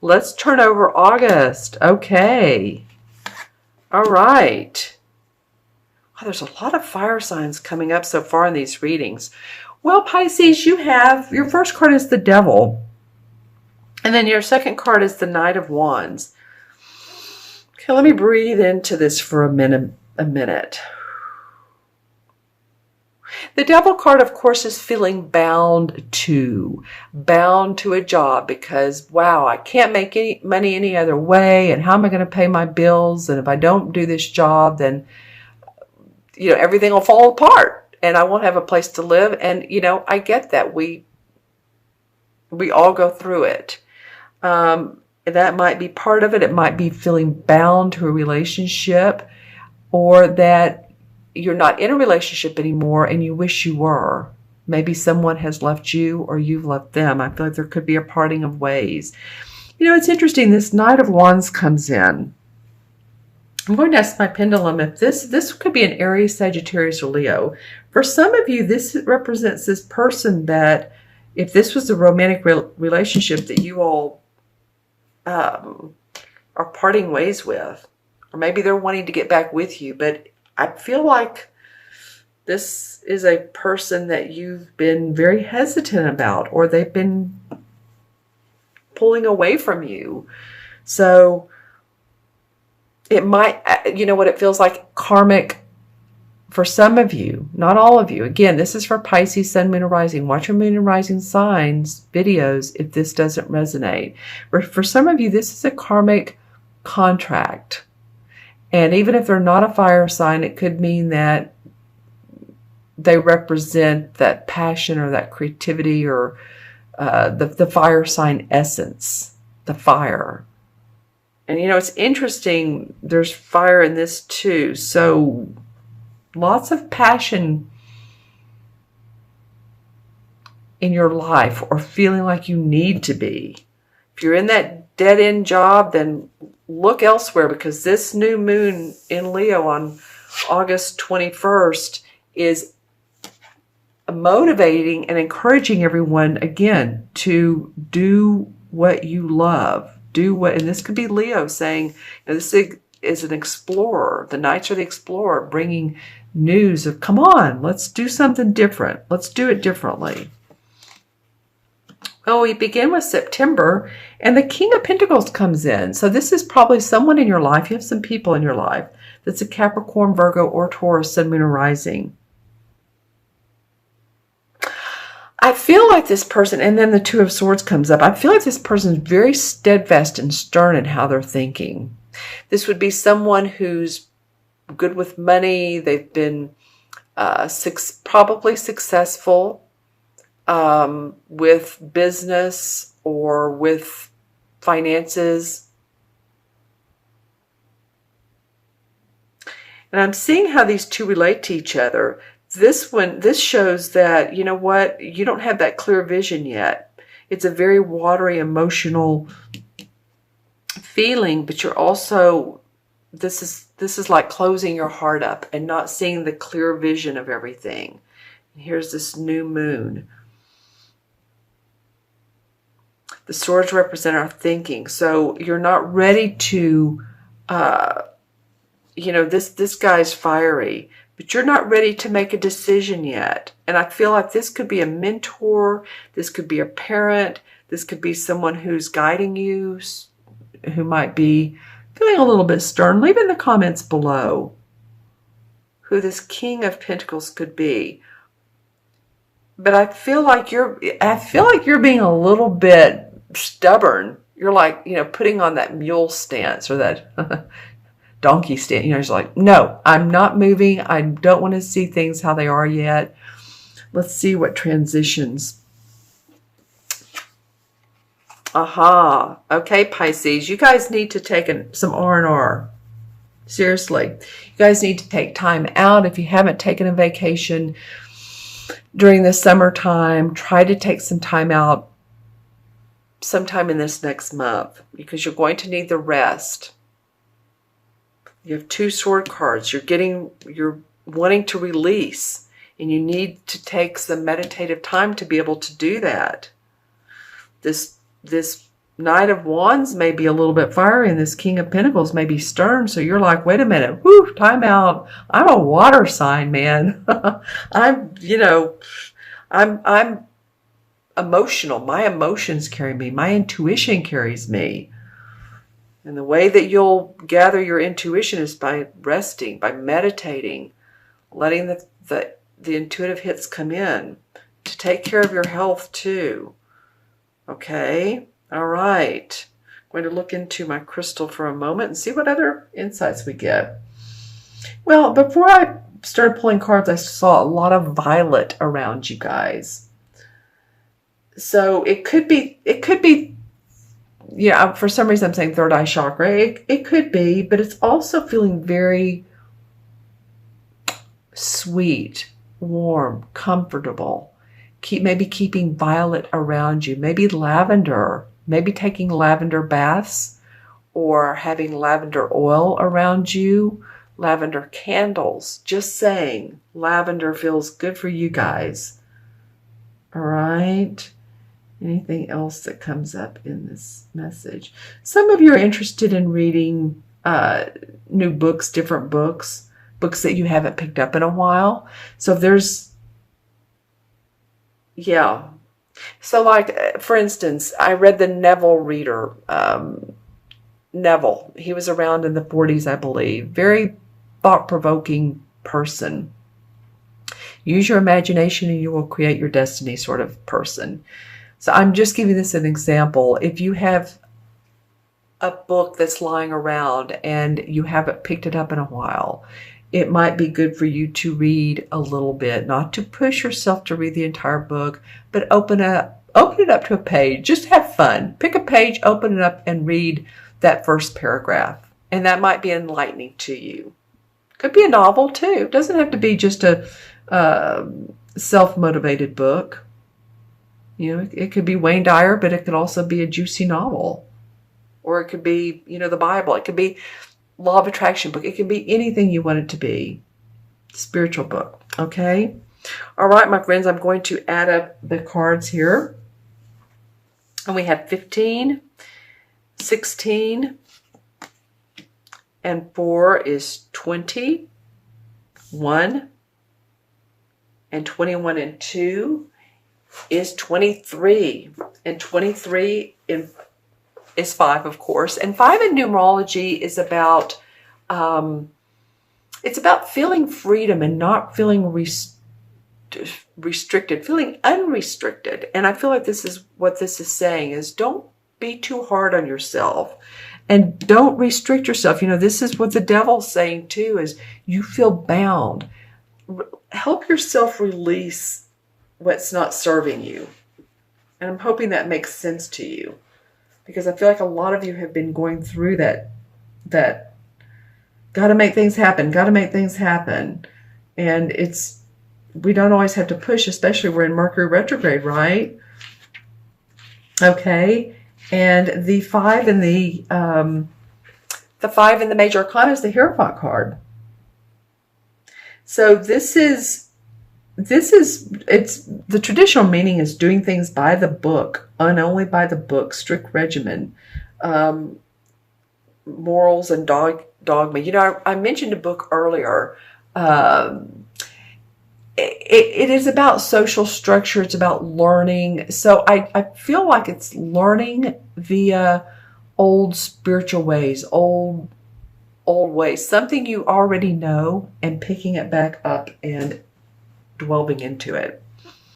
Let's turn over August. Okay. All right. Wow, there's a lot of fire signs coming up so far in these readings. Well, Pisces, you have, your first card is the Devil. And then your second card is the Knight of Wands. Okay, let me breathe into this for a minute. The Devil card, of course, is feeling bound to a job because, wow, I can't make any money any other way. And how am I going to pay my bills? And if I don't do this job, then, everything will fall apart and I won't have a place to live. And, I get that. We all go through it. That might be part of it. It might be feeling bound to a relationship, or that you're not in a relationship anymore and you wish you were. Maybe someone has left you or you've left them. I feel like there could be a parting of ways. It's interesting. This Knight of Wands comes in. I'm going to ask my pendulum if this could be an Aries, Sagittarius, or Leo. For some of you, this represents this person that, if this was a romantic relationship that you all are parting ways with, or maybe they're wanting to get back with you, but I feel like this is a person that you've been very hesitant about, or they've been pulling away from you. So it might, what it feels like, karmic for some of you, not all of you. Again, this is for Pisces, Sun, Moon, and Rising. Watch your Moon and Rising signs videos if this doesn't resonate. For some of you, this is a karmic contract. And even if they're not a fire sign, it could mean that they represent that passion or that creativity, or the fire sign essence, the fire. And it's interesting, there's fire in this too. So lots of passion in your life, or feeling like you need to be. If you're in that dead-end job, then look elsewhere, because this new moon in Leo on August 21st is motivating and encouraging everyone, again, to do what you love. And this could be Leo saying, this is an explorer. The Knights are the explorer, bringing news of, come on, let's do something different. Let's do it differently. Well, we begin with September, and the King of Pentacles comes in. So this is probably someone in your life. You have some people in your life that's a Capricorn, Virgo, or Taurus, Sun, Moon, or Rising. I feel like this person, and then the Two of Swords comes up. I feel like this person is very steadfast and stern in how they're thinking. This would be someone who's good with money. They've been probably successful with business or with finances. And I'm seeing how these two relate to each other. This shows that, you don't have that clear vision yet. It's a very watery, emotional feeling, but you're also, this is like closing your heart up and not seeing the clear vision of everything. And here's this new moon. The swords represent our thinking. So you're not ready to, this guy's fiery, but you're not ready to make a decision yet. And I feel like this could be a mentor. This could be a parent. This could be someone who's guiding you, who might be feeling a little bit stern. Leave in the comments below who this King of Pentacles could be. But I feel like you're being a little bit stubborn. You're like, putting on that mule stance, or that donkey stance. It's like, no, I'm not moving. I don't want to see things how they are yet. Let's see what transitions. Aha. Okay, Pisces, you guys need to take some R&R. Seriously. You guys need to take time out. If you haven't taken a vacation during the summertime, try to take some time out sometime in this next month, because you're going to need the rest. You have two sword cards. You're wanting to release, and you need to take some meditative time to be able to do that. This Knight of Wands may be a little bit fiery, and this King of Pentacles may be stern. So you're like, wait a minute, whoo, time out. I'm a water sign, man. I'm emotional. My emotions carry me. My intuition carries me. And the way that you'll gather your intuition is by resting, by meditating, letting the intuitive hits come in, to take care of your health too. Okay? All right. I'm going to look into my crystal for a moment and see what other insights we get. Well, before I started pulling cards, I saw a lot of violet around you guys. So it could be, yeah, for some reason I'm saying third eye chakra. It could be, but it's also feeling very sweet, warm, comfortable. Maybe keeping violet around you, maybe lavender, maybe taking lavender baths or having lavender oil around you, lavender candles. Just saying, lavender feels good for you guys. All right. Anything else that comes up in this message? Some of you are interested in reading new books, different books that you haven't picked up in a while. So there's, yeah. So like, for instance, I read the Neville reader. Neville, he was around in the 40s, I believe. Very thought-provoking person. Use your imagination and you will create your destiny sort of person. So I'm just giving this an example. If you have a book that's lying around and you haven't picked it up in a while, it might be good for you to read a little bit, not to push yourself to read the entire book, but open it up to a page. Just have fun. Pick a page, open it up, and read that first paragraph. And that might be enlightening to you. Could be a novel too. It doesn't have to be just a self-motivated book. You know, it could be Wayne Dyer, but it could also be a juicy novel. Or it could be, the Bible. It could be Law of Attraction book. It can be anything you want it to be. Spiritual book. Okay? All right, my friends, I'm going to add up the cards here. And we have 15, 16, and 4 is 20, 1, and 21 and 2 is 23. And 23 is 5, of course. And 5 in numerology is about, it's about feeling freedom and not feeling restricted, feeling unrestricted. And I feel like this is what this is saying is don't be too hard on yourself and don't restrict yourself. This is what the devil's saying too, is you feel bound. Help yourself release what's not serving you. And I'm hoping that makes sense to you, because I feel like a lot of you have been going through that got to make things happen. And we don't always have to push, especially we're in Mercury retrograde, right? Okay. And the 5 in the 5 in the Major Arcana is the Hierophant card. So it's the traditional meaning is doing things by the book, and only by the book, strict regimen, morals and dogma. I mentioned a book earlier. It is about social structure. It's about learning. So I feel like it's learning via old spiritual ways, old ways, something you already know, and picking it back up and delving into it.